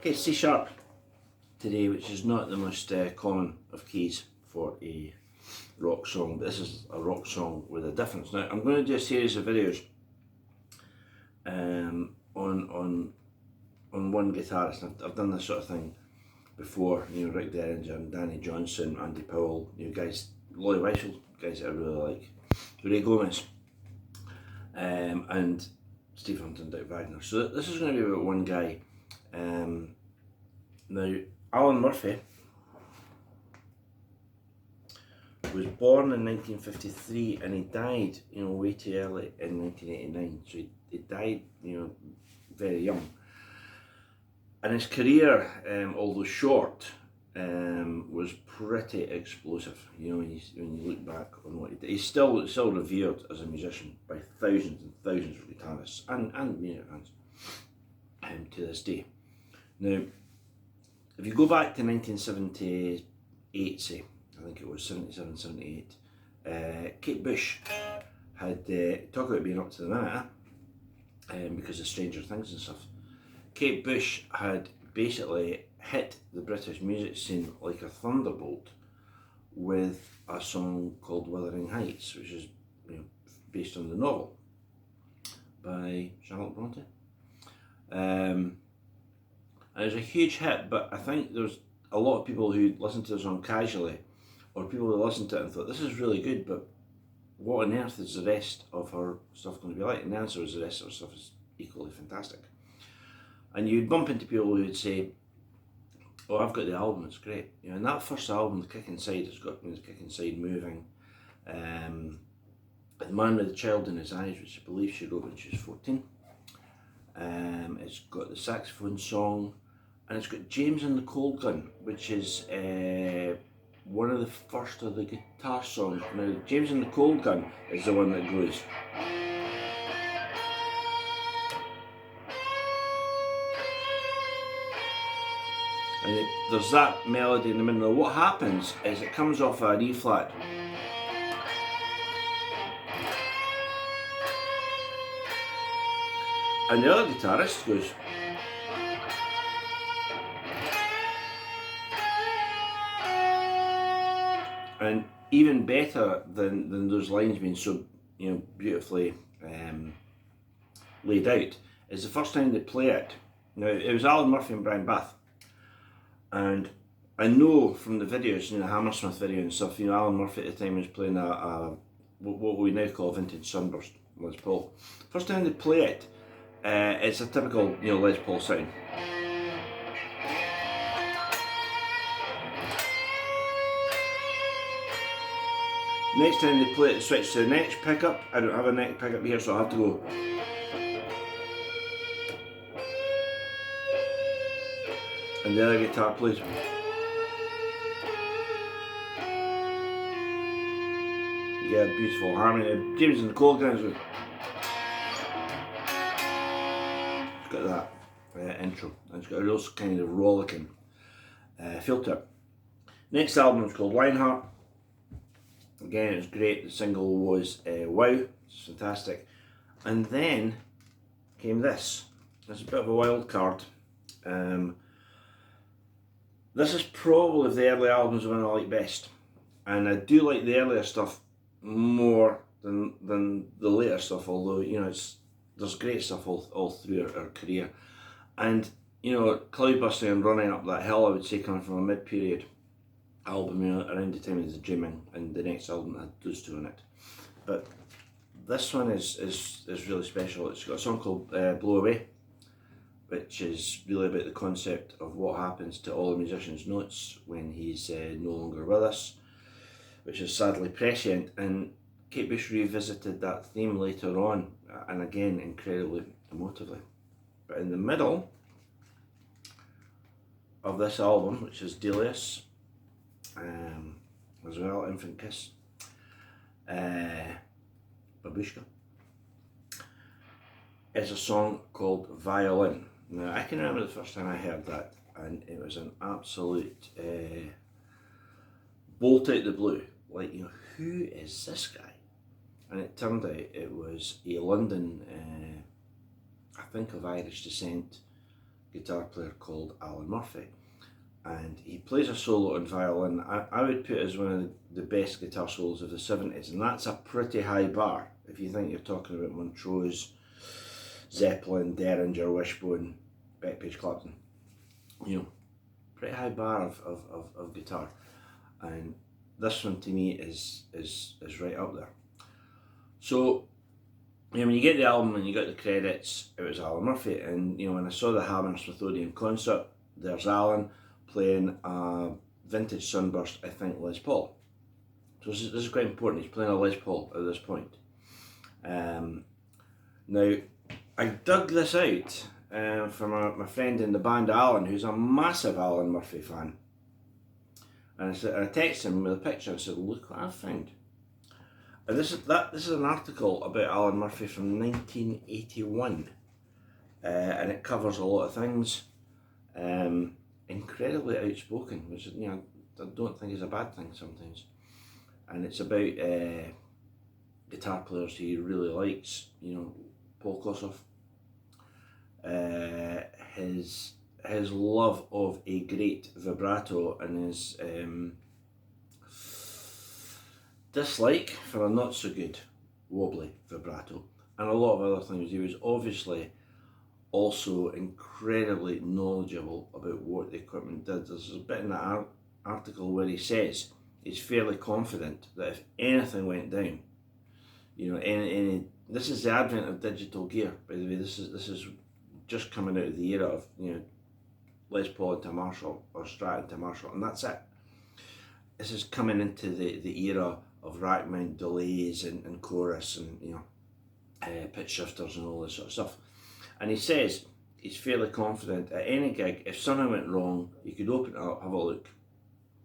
It's C sharp today, which is not the most common of keys for a rock song, but this is a rock song with a difference. Now, I'm going to do a series of videos on one guitarist. I've done this sort of thing before, you know, Rick Derringer and Danny Johnson, Andy Powell, you know, guys, Lloyd Weissel, guys that I really like, Ray Gomez, and Steve Hunt and Dick Wagner. So this is going to be about one guy. Now, Alan Murphy was born in 1953 and he died, you know, way too early in 1989. So he died, you know, very young. And his career, although short, was pretty explosive. You know, when you look back on what he did, he's still revered as a musician by thousands and thousands of guitarists and music fans to this day. Now, if you go back to 1978, say, I think it was 77, 78, Kate Bush had, talk about being up to the minute, because of Stranger Things and stuff. Kate Bush had basically hit the British music scene like a thunderbolt with a song called Wuthering Heights, which is, you know, based on the novel by Charlotte Bronte. And it was a huge hit, but I think there's a lot of people who listened to the song casually, or people who listened to it and thought, this is really good, but what on earth is the rest of her stuff going to be like? And the answer is the rest of her stuff is equally fantastic. And you'd bump into people who would say, oh, I've got the album, it's great. You know, and that first album, The Kick Inside, it's got The Kick Inside moving. The Man with the Child in His Eyes, which I believe she wrote when she was 14. It's got the saxophone song, and it's got James and the Cold Gun, which is one of the first of the guitar songs. Now, James and the Cold Gun is the one that goes. And there's that melody in the middle. What happens is it comes off an E flat. And the other guitarist goes. And even better than those lines being so, you know, beautifully laid out is the first time they play it. Now, it was Alan Murphy and Brian Bath. And I know from the videos, you know, the Hammersmith video and stuff, you know, Alan Murphy at the time was playing what we now call a vintage Sunburst Les Paul. First time they play it, it's a typical, you know, Les Paul sound. Next time they play it, switch to the next pickup. I don't have a neck pickup here, so I have to go. And the other guitar plays. You get a beautiful harmony. James and the Cold Gun. It's got that intro. And it's got a real kind of rollicking feel to it. Next album is called Lionheart. Again, it was great. The single was Wow. It's fantastic. And then came this. It's a bit of a wild card. This is probably of the early albums the one I like best, and I do like the earlier stuff more than the later stuff. Although, you know, there's great stuff all through her career, and you know, Cloudbuster and Running Up That Hill, I would say, coming from a mid-period album, you know, around the time of the Dreaming, and the next album had those two on it. But this one is really special. It's got a song called Blow Away, which is really about the concept of what happens to all the musician's notes when he's no longer with us, which is sadly prescient. And Kate Bush revisited that theme later on, and again, incredibly emotively. But in the middle of this album, which is Delius, as well, Infant Kiss, Babushka, is a song called Violin. Now, I can remember the first time I heard that, and it was an absolute bolt out the blue. Like, you know, who is this guy? And it turned out it was a London, I think of Irish descent, guitar player called Alan Murphy, and he plays a solo on violin. I would put it as one of the best guitar solos of the 70s, and that's a pretty high bar if you think you're talking about Montrose, Zeppelin, Derringer, Wishbone, Backpage Clapton. You know, pretty high bar of guitar, and this one to me is right up there. So, you know, when you get the album and you got the credits, it was Alan Murphy, and you know, when I saw the Hammersmith Odeon concert, there's Alan playing a vintage Sunburst, I think Les Paul. So this is quite important. He's playing a Les Paul at this point. Now, I dug this out from my friend in the band Alan, who's a massive Alan Murphy fan. And I texted him with a picture and said, "Look what I found." And this is an article about Alan Murphy from 1981, and it covers a lot of things. Incredibly outspoken, which, you know, I don't think is a bad thing sometimes. And it's about guitar players he really likes. You know, Paul Kossoff. His love of a great vibrato and his dislike for a not so good wobbly vibrato, and a lot of other things. He was obviously also incredibly knowledgeable about what the equipment did. There's a bit in that article where he says he's fairly confident that if anything went down, you know, this is the advent of digital gear, by the way. This is just coming out of the era of, you know, Les Paul into Marshall or Strat into Marshall, and that's it. This is coming into the era of rack mount delays and chorus and, you know, pitch shifters and all this sort of stuff. And he says he's fairly confident at any gig, if something went wrong, you could open it up, have a look,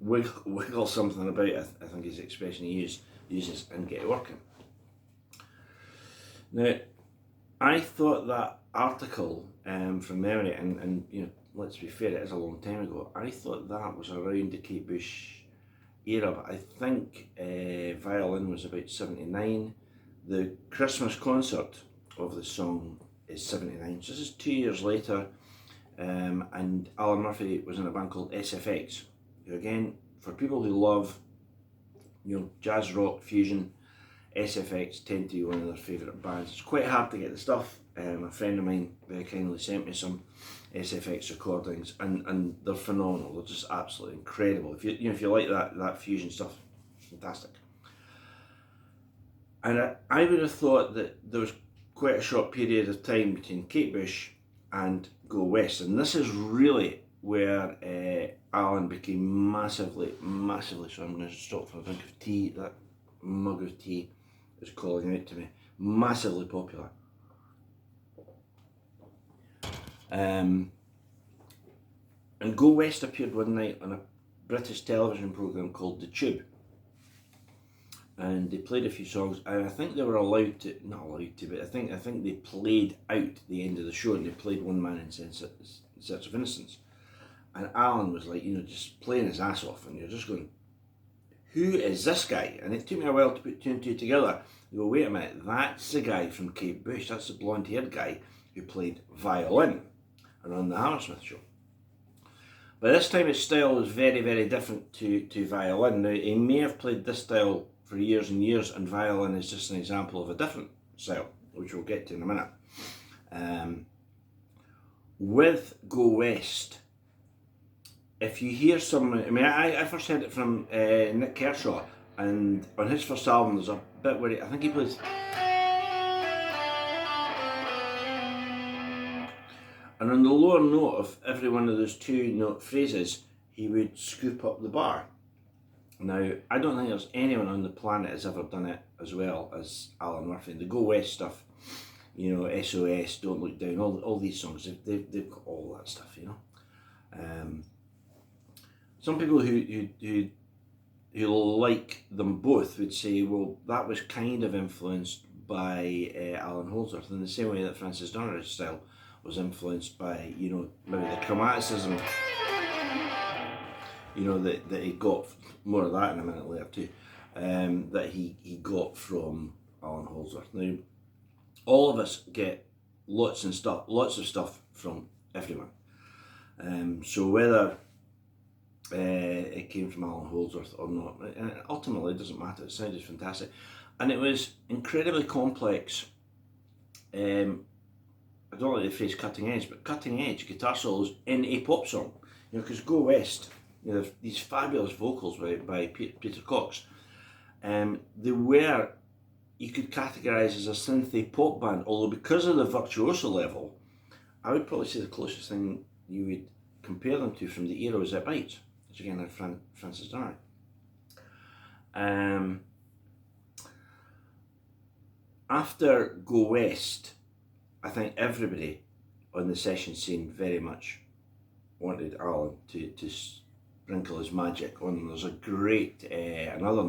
wiggle something about it, I think is the expression he uses, and get it working. Now, I thought that article from memory, and you know, let's be fair, it is a long time ago, I thought that was around the Kate Bush era, but I think Violin was about 79. The Christmas concert of the song is 79, so this is 2 years later, and Alan Murphy was in a band called SFX, who, again, for people who love, you know, jazz rock fusion, SFX tend to be one of their favourite bands. It's quite hard to get the stuff. A friend of mine very kindly sent me some SFX recordings, and they're phenomenal. They're just absolutely incredible. If you like that fusion stuff, fantastic. And I would have thought that there was quite a short period of time between Kate Bush and Go West, and this is really where Alan became massively, so I'm going to stop for a drink of tea. That mug of tea is calling out to me. Massively popular. And Go West appeared one night on a British television programme called The Tube, and they played a few songs, and I think they were not allowed to, but I think they played out the end of the show, and they played One Man in Search of Innocence, and Alan was like, you know, just playing his ass off, and you're just going, who is this guy? And it took me a while to put two and two together. You go, wait a minute, that's the guy from Kate Bush, that's the blonde haired guy who played violin around the Hammersmith show. But this time his style was very, very different to violin. Now, he may have played this style for years and years, and violin is just an example of a different style, which we'll get to in a minute. With Go West, if you hear someone, I mean, I first heard it from Nick Kershaw, and on his first album there's a bit where I think he plays, and on the lower note of every one of those two note phrases, he would scoop up the bar. Now, I don't think there's anyone on the planet has ever done it as well as Alan Murphy. The Go West stuff, you know, SOS, Don't Look Down, all these songs, they've got all that stuff, you know. Some people who like them both would say, well, that was kind of influenced by Alan Holdsworth, in the same way that Francis Donner's style was influenced by, you know, maybe the chromaticism, you know, that he got, more of that in a minute later too, that he got from Alan Holdsworth. Now, all of us get lots of stuff from everyone. So whether it came from Alan Holdsworth or not, ultimately it doesn't matter. It sounded fantastic, and it was incredibly complex. I don't like the phrase cutting edge, but cutting edge guitar solos in a pop song. You know, because Go West, you know, these fabulous vocals by Peter Cox. They were, you could categorise as a synthy pop band, although because of the virtuoso level, I would probably say the closest thing you would compare them to from the era was It Bites, which again had Francis Dye. After Go West, I think everybody on the session scene very much wanted Alan to sprinkle his magic on them. There's a great, another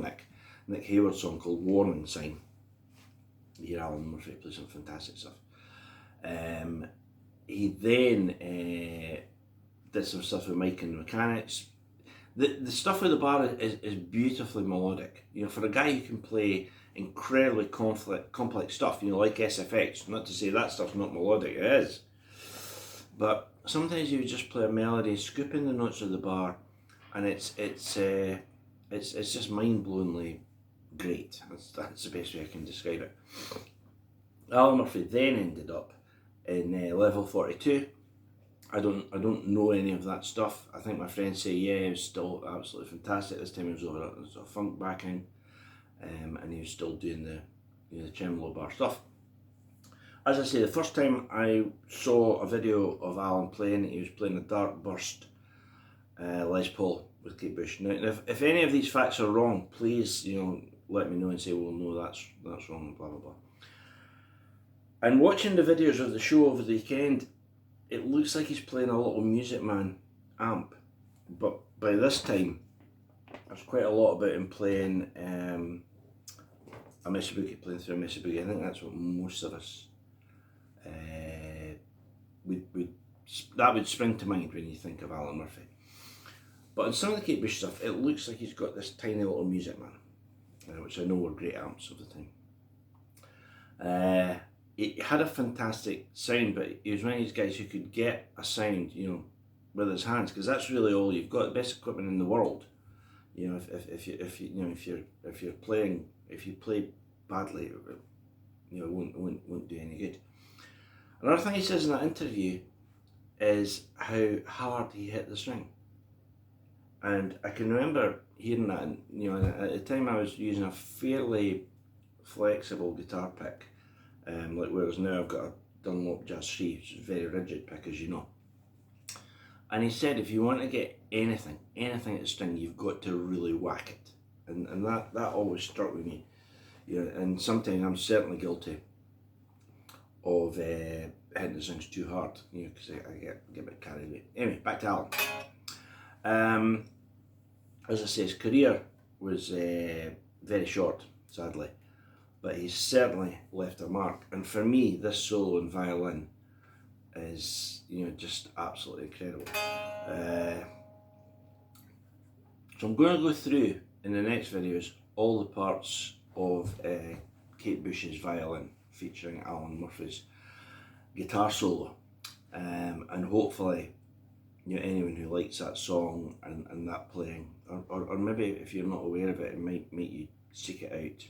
Nick Hayward song called Warning Sign. You hear Alan Murphy play some fantastic stuff. He then did some stuff with Mike and the Mechanics. The stuff with the bar is beautifully melodic. You know, for a guy who can play incredibly complex stuff, you know, like SFX, not to say that stuff's not melodic, it is. But sometimes you would just play a melody, scooping the notes of the bar, and it's just mind-blowingly great. That's the best way I can describe it. Alan Murphy then ended up in Level 42. I don't know any of that stuff. I think my friends say, yeah, it was still absolutely fantastic. This time he was over a funk backing, and he was still doing the tremolo bar stuff. As I say, the first time I saw a video of Alan playing, he was playing a Dark Burst Les Paul with Kate Bush. Now, if any of these facts are wrong, please, you know, let me know and say, well, no, that's wrong, blah blah blah. And watching the videos of the show over the weekend, it looks like he's playing a little Music Man amp, but by this time, there's quite a lot about him playing a Missy Boogie, playing through a Missy Boogie. I think that's what most of us would spring to mind when you think of Alan Murphy. But in some of the Kate Bush stuff, it looks like he's got this tiny little Music Man, which I know were great amps of the time. It had a fantastic sound, but he was one of these guys who could get a sound, you know, with his hands, because that's really all you've got. The best equipment in the world. You know, if you play badly, you know, it won't do any good. Another thing he says in that interview is how hard he hit the string, and I can remember hearing that. And, you know, at the time I was using a fairly flexible guitar pick. Like whereas now I've got a Dunlop Jazz 3, which is a very rigid pick, as you know. And he said if you want to get anything at the string, you've got to really whack it. And that always struck with me. You know, and sometimes I'm certainly guilty of hitting the strings too hard, you know, because I get a bit carried away. Anyway, back to Alan. As I say, his career was very short, sadly. But he's certainly left a mark, and for me, this solo in Violin is, you know, just absolutely incredible. So I'm going to go through in the next videos all the parts of Kate Bush's Violin, featuring Alan Murphy's guitar solo, and hopefully, you know, anyone who likes that song and that playing, or maybe if you're not aware of it, it might make you seek it out.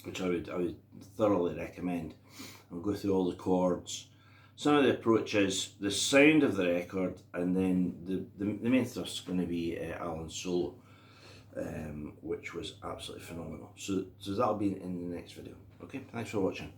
Which I would thoroughly recommend. I'll go through all the chords, some of the approaches, the sound of the record, and then the main thrust is going to be Alan's solo, which was absolutely phenomenal. So that'll be in the next video. Okay, thanks for watching.